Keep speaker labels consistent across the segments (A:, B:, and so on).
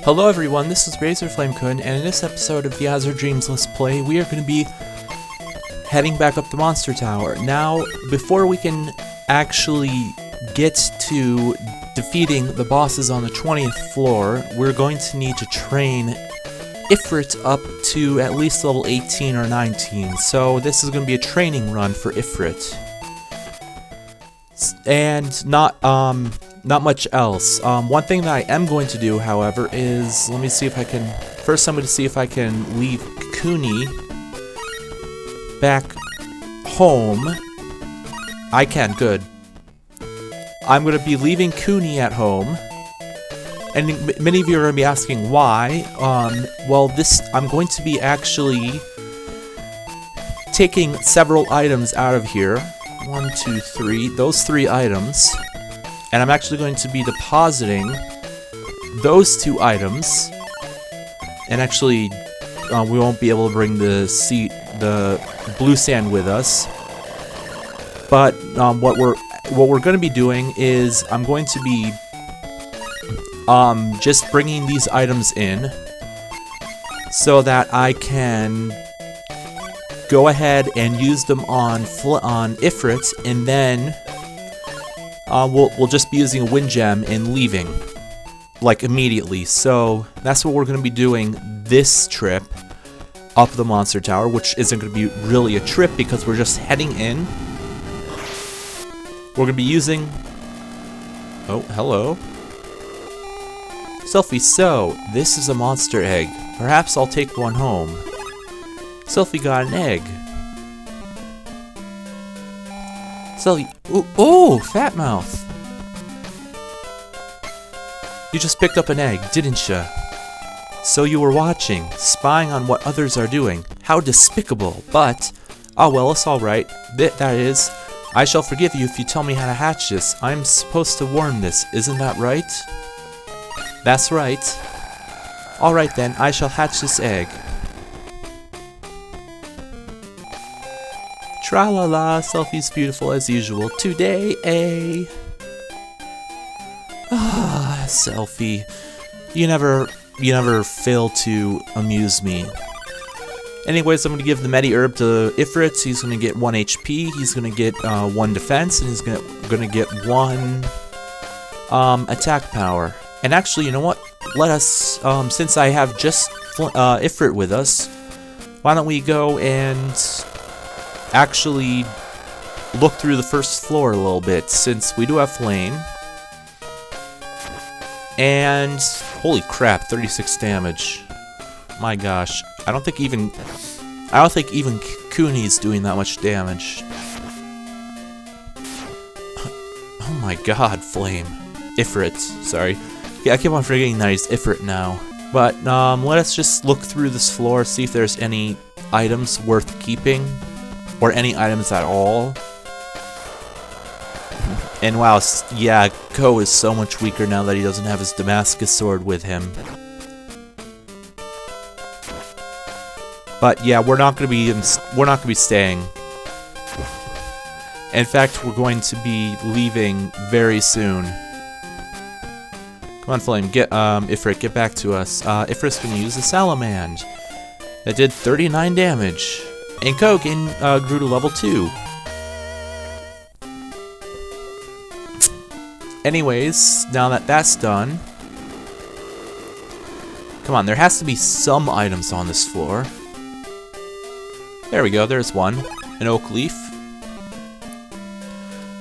A: Hello everyone, this is Razorflamekun, and in this episode of the Azure Dreams Let's Play, we are going to be heading back up the Monster Tower. Now, before we can actually get to defeating the bosses on the 20th floor, we're going to need to train Ifrit up to at least level 18 or 19, so this is going to be a training run for Ifrit. And not much else. One thing that I am going to do, however, is, let me see if I can, first I'm going to see if I can leave Kewne back home. I can, good. I'm going to be leaving Kewne at home, and many of you are going to be asking why. Well, I'm going to be actually taking several items out of here. 1, 2, 3, those 3 items. And I'm actually going to be depositing those 2 items. And actually, we won't be able to bring the blue sand with us. But what we're going to be doing is I'm going to be just bringing these items in so that I can go ahead and use them on Ifrit, and then we'll just be using a wind gem and leaving, like, immediately. So that's what we're going to be doing this trip up the Monster Tower, which isn't going to be really a trip because we're just heading in. We're going to be using... Oh, hello. Selphie, so, this is a monster egg. Perhaps I'll take one home. Selphie got an egg. Selphie, ooh, fat mouth. You just picked up an egg, didn't ya? So you were watching, spying on what others are doing. How despicable, but... Oh well, it's alright. That is, I shall forgive you if you tell me how to hatch this. I'm supposed to warn this, isn't that right? That's right. Alright then, I shall hatch this egg. Tra-la-la, Selphie's beautiful as usual today, Ah, Selphie. You never fail to amuse me. Anyways, I'm going to give the Medi Herb to Ifrit. He's going to get 1 HP, he's going to get 1 defense, and he's going to get 1 attack power. And actually, you know what? Let us, since I have just Ifrit with us, why don't we go and actually look through the first floor a little bit, since we do have flame. And holy crap, 36 damage. My gosh, I don't think even Kewne's doing that much damage. Oh my god, flame. Ifrit, sorry. Yeah, I keep on forgetting that he's Ifrit now. But let us just look through this floor, see if there's any items worth keeping. Or any items at all. And wow, yeah, Ko is so much weaker now that he doesn't have his Damascus sword with him. But yeah, we're not gonna be staying. In fact, we're going to be leaving very soon. Come on, Flame, Ifrit, get back to us. Ifrit's gonna use the Salamand. That did 39 damage. And Ko grew to level 2. Anyways, now that that's done... Come on, there has to be some items on this floor. There we go, there's one. An oak leaf.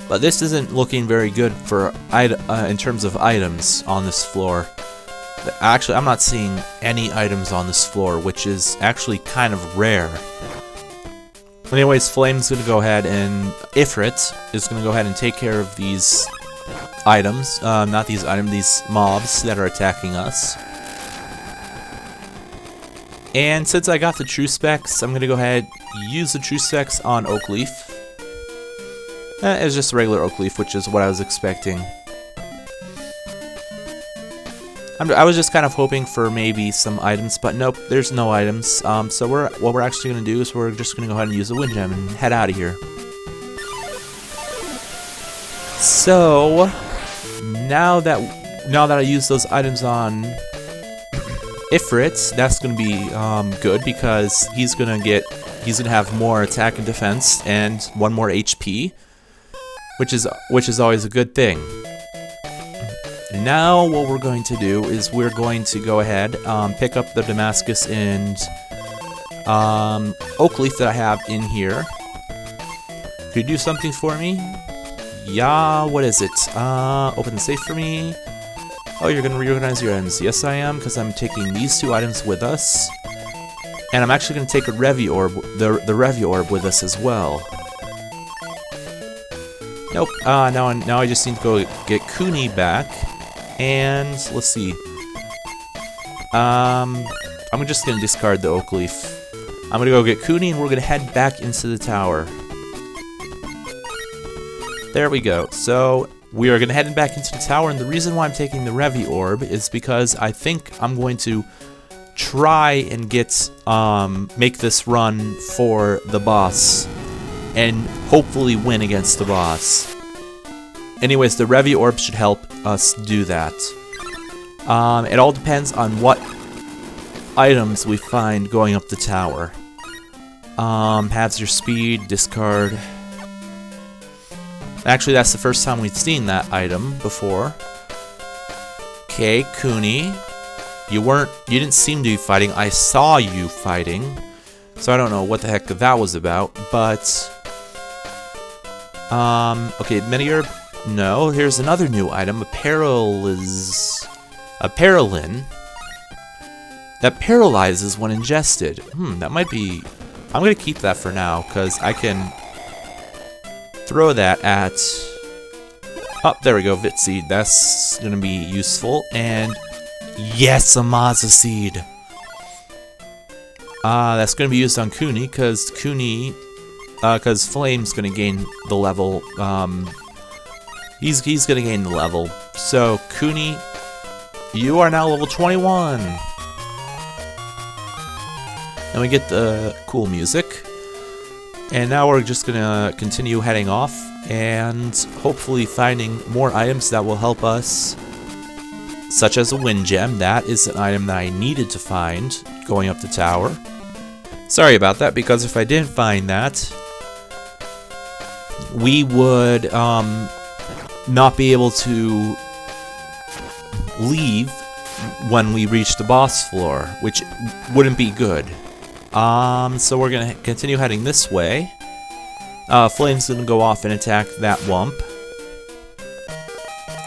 A: But this isn't looking very good for in terms of items on this floor. Actually, I'm not seeing any items on this floor, which is actually kind of rare. Anyways, Flame's gonna go ahead and Ifrit is gonna go ahead and take care of these items. Not these items, these mobs that are attacking us. And since I got the true specs, I'm gonna go ahead and use the true specs on Oakleaf. It's just a regular Oakleaf, which is what I was expecting. I was just kind of hoping for maybe some items, but nope, there's no items. So what we're actually going to do is we're just going to go ahead and use the wind gem and head out of here. So now that I use those items on Ifrit, that's gonna be good because he's gonna have more attack and defense and 1 more HP, which is always a good thing. Now what we're going to do is we're going to go ahead, pick up the Damascus and Oak Leaf that I have in here. Could you do something for me? Yeah, what is it? Open the safe for me. Oh, you're gonna reorganize your items. Yes, I am, because I'm taking these 2 items with us. And I'm actually gonna take a Revy Orb, the Revy Orb with us as well. Nope, now I just need to go get Kewne back. And let's see. I'm just gonna discard the Oak Leaf. I'm gonna go get Kewne and we're gonna head back into the tower. There we go. So we are gonna head back into the tower, and the reason why I'm taking the Revy Orb is because I think I'm going to try and get make this run for the boss and hopefully win against the boss. Anyways, the Revy Orb should help us do that. It all depends on what items we find going up the tower. Halves your speed, discard. Actually, that's the first time we've seen that item before. Okay, Kewne. You didn't seem to be fighting. I saw you fighting. So I don't know what the heck that was about, but... okay, Mini-Herb. No, here's another new item. A Paralyn. That paralyzes when ingested. That might be... I'm gonna keep that for now, because I can throw that at... Oh, there we go, Vit Seed. That's gonna be useful. And yes, a Mazza Seed. That's gonna be used on Kewne, because Flame's gonna gain the level. He's gonna gain the level. So, Kewne, you are now level 21. And we get the cool music. And now we're just gonna continue heading off and hopefully finding more items that will help us, such as a Wind Gem. That is an item that I needed to find going up the tower. Sorry about that, because if I didn't find that, we would not be able to leave when we reach the boss floor, which wouldn't be good. So we're gonna continue heading this way. Flame's gonna go off and attack that Wump.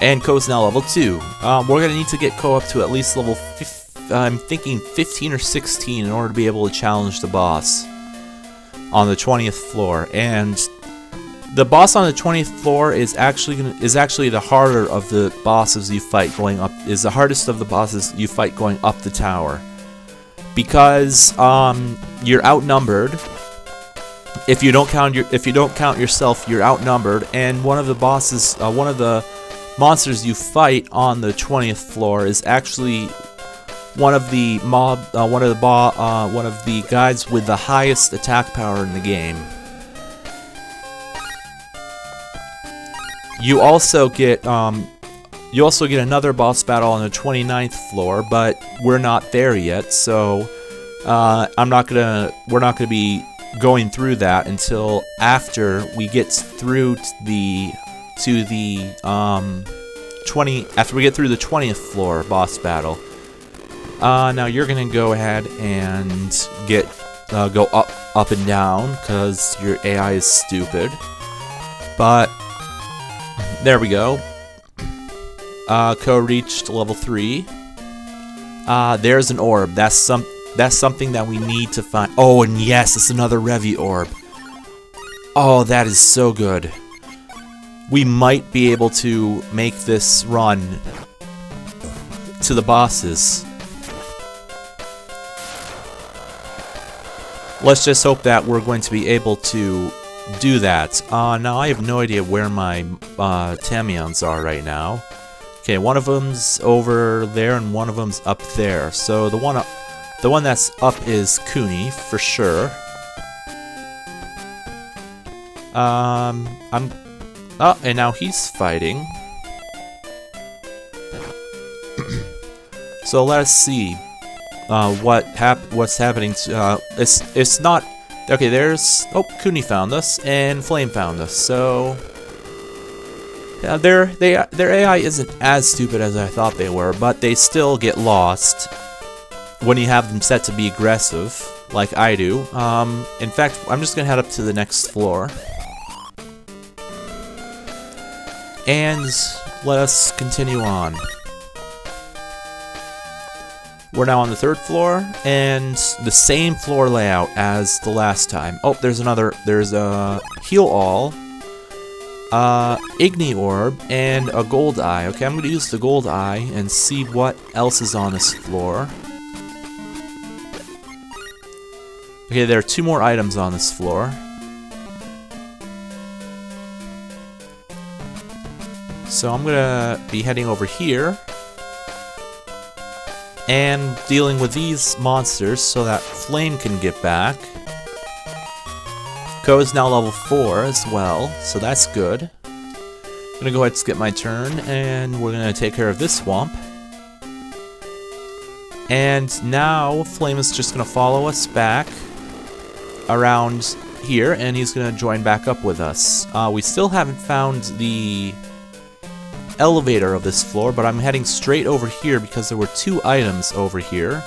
A: And Ko's now level 2. We're gonna need to get Ko up to at least level I'm thinking 15 or 16 in order to be able to challenge the boss on the 20th floor. And the boss on the 20th floor is actually the harder of the bosses you fight going up. Is the hardest of the bosses you fight going up the tower, because you're outnumbered. If you don't count yourself, you're outnumbered, and one of the monsters you fight on the 20th floor is actually one of the guys with the highest attack power in the game. You also get another boss battle on the 29th floor, but we're not there yet, so we're not gonna be going through that until after we get through the 20th floor boss battle. Now you're gonna go ahead and go up and down because your AI is stupid. But there we go. Ko reached level 3. There's an orb. That's something that we need to find. Oh, and yes, it's another Revy Orb. Oh, that is so good. We might be able to make this run to the bosses. Let's just hope that we're going to be able to do that. Now I have no idea where my Tamions are right now. Okay, one of them's over there and one of them's up there. So the one that's up is Kewne for sure. Oh, and now he's fighting. So let us see. what's happening to, it's not, okay, there's, oh, Kewne found us, and Flame found us, so, yeah, their AI isn't as stupid as I thought they were, but they still get lost when you have them set to be aggressive, like I do. In fact, I'm just gonna head up to the next floor. And let us continue on. We're now on the 3rd floor, and the same floor layout as the last time. Oh, there's a Heal All, Igni Orb, and a Gold Eye. Okay, I'm gonna use the Gold Eye and see what else is on this floor. Okay, there are 2 more items on this floor. So I'm gonna be heading over here and dealing with these monsters so that Flame can get back. Ko is now level 4 as well, so that's good. I'm gonna go ahead and skip my turn, and we're gonna take care of this swamp. And now Flame is just gonna follow us back around here, and he's gonna join back up with us. We still haven't found the elevator of this floor, but I'm heading straight over here because there were 2 items over here.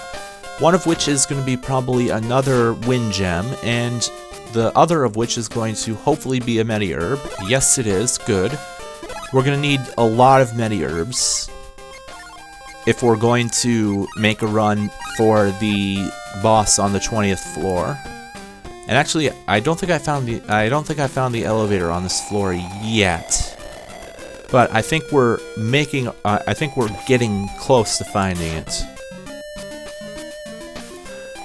A: One of which is going to be probably another Wind Gem, and the other of which is going to hopefully be a Medi Herb. Yes, it is. Good. We're going to need a lot of Medi Herbs if we're going to make a run for the boss on the 20th floor. And actually, I don't think I found the elevator on this floor yet. But I think we're getting close to finding it.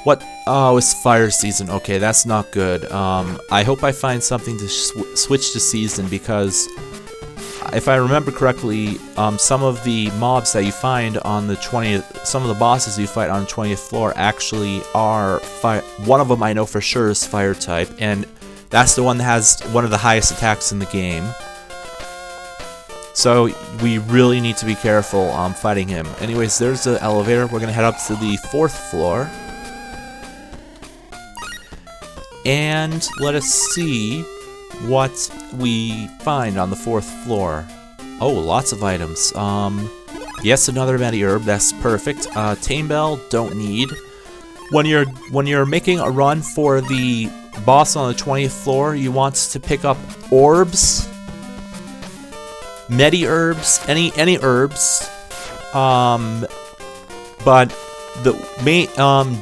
A: What? Oh, it's fire season. Okay, that's not good. I hope I find something to switch to season, because if I remember correctly, some of the mobs that you find on the 20th, some of the bosses you fight on the 20th floor actually are fire. One of them I know for sure is fire type, and that's the one that has one of the highest attacks in the game. So we really need to be careful fighting him. Anyways, there's the elevator. We're gonna head up to the 4th floor. And let us see what we find on the 4th floor. Oh, lots of items. Yes, another Medi Herb. That's perfect. Tame Bell, don't need. When you're making a run for the boss on the 20th floor, you want to pick up orbs, Medi Herbs, any herbs, but the main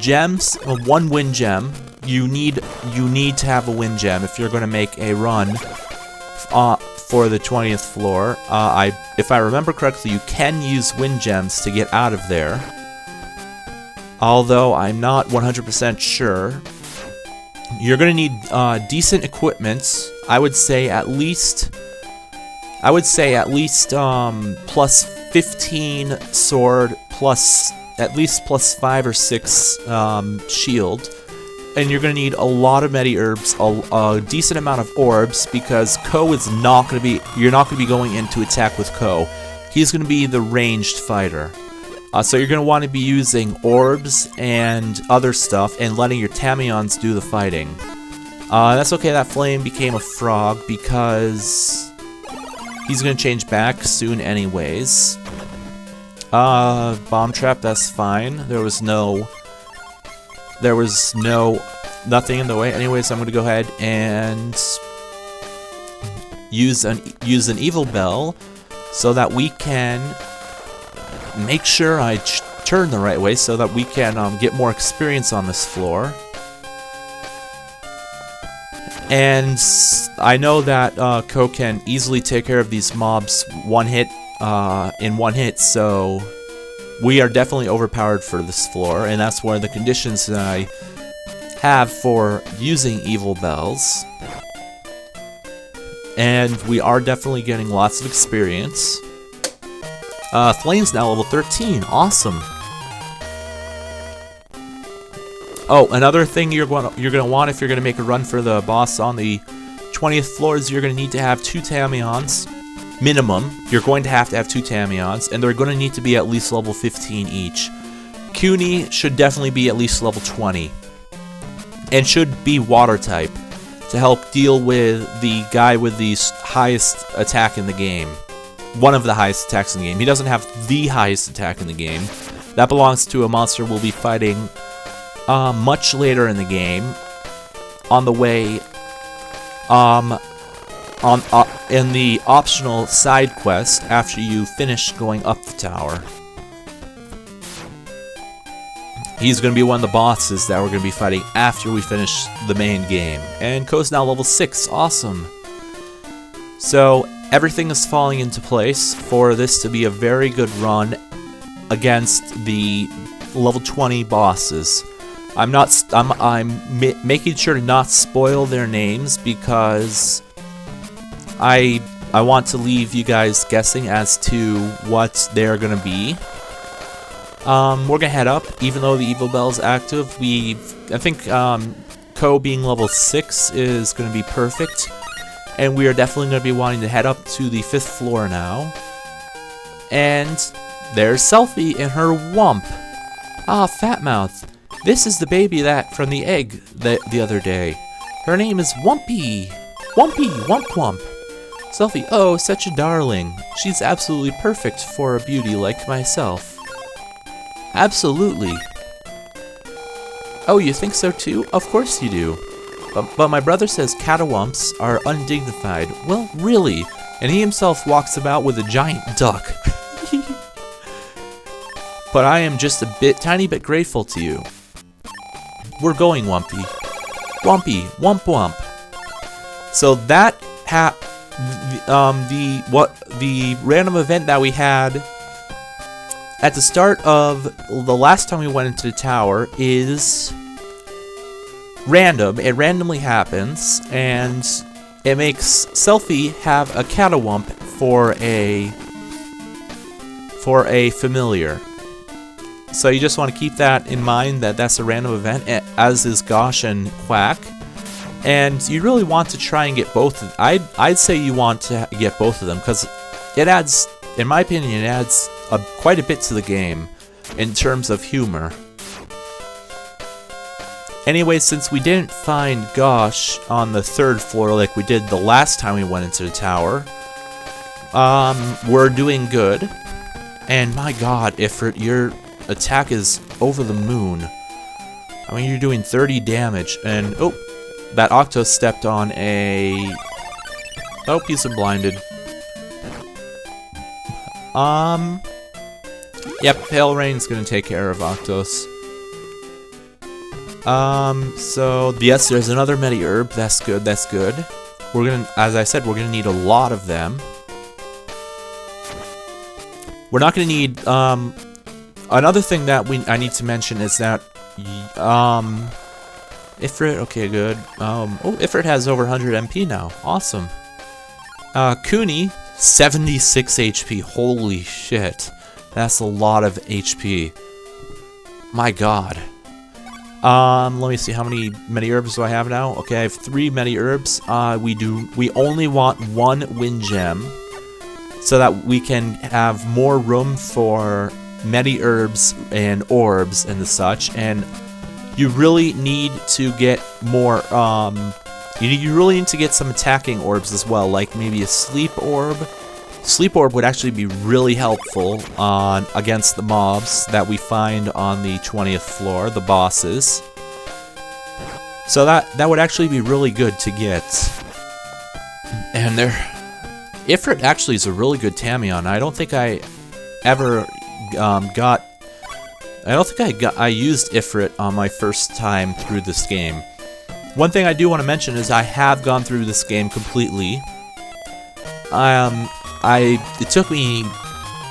A: gems, 1 Wind Gem. You need to have a Wind Gem if you're going to make a run for the 20th floor. If I remember correctly, you can use Wind Gems to get out of there, although I'm not 100% sure. You're going to need decent equipment. I would say at least plus 15 sword, plus at least plus 5 or 6 shield, and you're going to need a lot of Medi Herbs, a decent amount of orbs, because Ko is not going to be. You're not going to be going in to attack with Ko. He's going to be the ranged fighter. So you're going to want to be using orbs and other stuff, and letting your Tamions do the fighting. That's okay. That Flame became a frog because he's going to change back soon anyways. Bomb trap, that's fine. There was nothing in the way. Anyways, I'm going to go ahead and use an evil bell so that we can make sure I turn the right way, so that we can get more experience on this floor. And I know that Ko can easily take care of these mobs in one hit, so we are definitely overpowered for this floor, and that's one of the conditions that I have for using evil bells. And we are definitely getting lots of experience. Flame's now level 13. Awesome. Oh, another thing you're gonna want if you're gonna make a run for the boss on the 20th floor is you're gonna need to have 2 Tamions. Minimum. You're going to have 2 Tamions, and they're going to need to be at least level 15 each. Kewne should definitely be at least level 20. And should be water type to help deal with the guy with the highest attack in the game. One of the highest attacks in the game. He doesn't have the highest attack in the game. That belongs to a monster we'll be fighting much later in the game. On the way, in the optional side quest after you finish going up the tower. He's going to be one of the bosses that we're going to be fighting after we finish the main game. And Ko's now level 6. Awesome. So, everything is falling into place for this to be a very good run against the level 20 bosses. I'm making sure to not spoil their names because I want to leave you guys guessing as to what they're going to be. We're gonna head up, even though the Evil Bell is active. I think Ko being level 6 is gonna be perfect, and we are definitely gonna be wanting to head up to the 5th floor now. And there's Selphie and her Wump. Ah, Fatmouth. This is the baby that from the egg the other day. Her name is Wumpy. Wumpy, Wump Wump. Selphie, oh, such a darling. She's absolutely perfect for a beauty like myself. Absolutely. Oh, you think so too? Of course you do. But my brother says Catawamps are undignified. Well, really? And he himself walks about with a giant duck. But I am just a tiny bit grateful to you. We're going, Wumpy. Wumpy, Wump Wump. So that the random event that we had at the start of the last time we went into the tower is random. It randomly happens, and it makes Selphie have a Catawamp for a familiar. So you just want to keep that in mind, that that's a random event, as is Gosh and Quack. And you really want to try and get both of them. I'd say you want to get both of them, because it adds, in my opinion, it adds quite a bit to the game in terms of humor. Anyway, since we didn't find Gosh on the 3rd floor like we did the last time we went into the tower, we're doing good. And my god, Ifrit, your attack is over the moon. I mean, you're doing 30 damage, and oh, that Octo stepped on a... Oh, he's blinded. Yep, Pale Rain's gonna take care of Octos. So, yes, there's another Medi-Herb. That's good, that's good. We're gonna, as I said, we're gonna need a lot of them. We're not gonna need, another thing that I need to mention is that, Ifrit, okay, good. Oh, Ifrit has over 100 MP now. Awesome. Kewne, 76 HP. Holy shit. That's a lot of HP. My god. Let me see, how many Medi-Herbs do I have now? Okay, I have 3 Medi-Herbs. We only want 1 Wind Gem, so that we can have more room for Medi-Herbs and orbs and the such. And you really need to get more, you really need to get some attacking orbs as well, like maybe a Sleep Orb. Sleep Orb would actually be really helpful against the mobs that we find on the 20th floor, the bosses. So that would actually be really good to get. And Ifrit actually is a really good Tamion. I don't think I ever I used Ifrit on my first time through this game. One thing I do want to mention is I have gone through this game completely. It took me,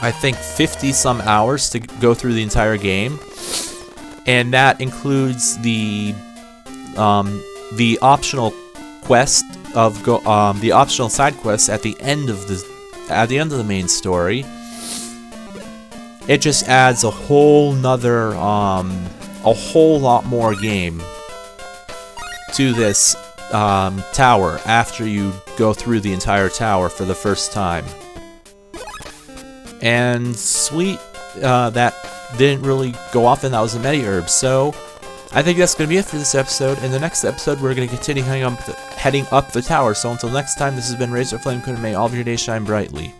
A: I think, 50-some hours to go through the entire game, and that includes the optional quest of the optional side quests at the end of the main story. It just adds a whole nother, a whole lot more game to this tower after you go through the entire tower for the first time. And sweet that didn't really go off, and that was a Medi Herb. So I think that's going to be it for this episode. In the next episode, we're going to continue heading up the tower. So until next time, this has been Razorflamekun, and may all of your days shine brightly.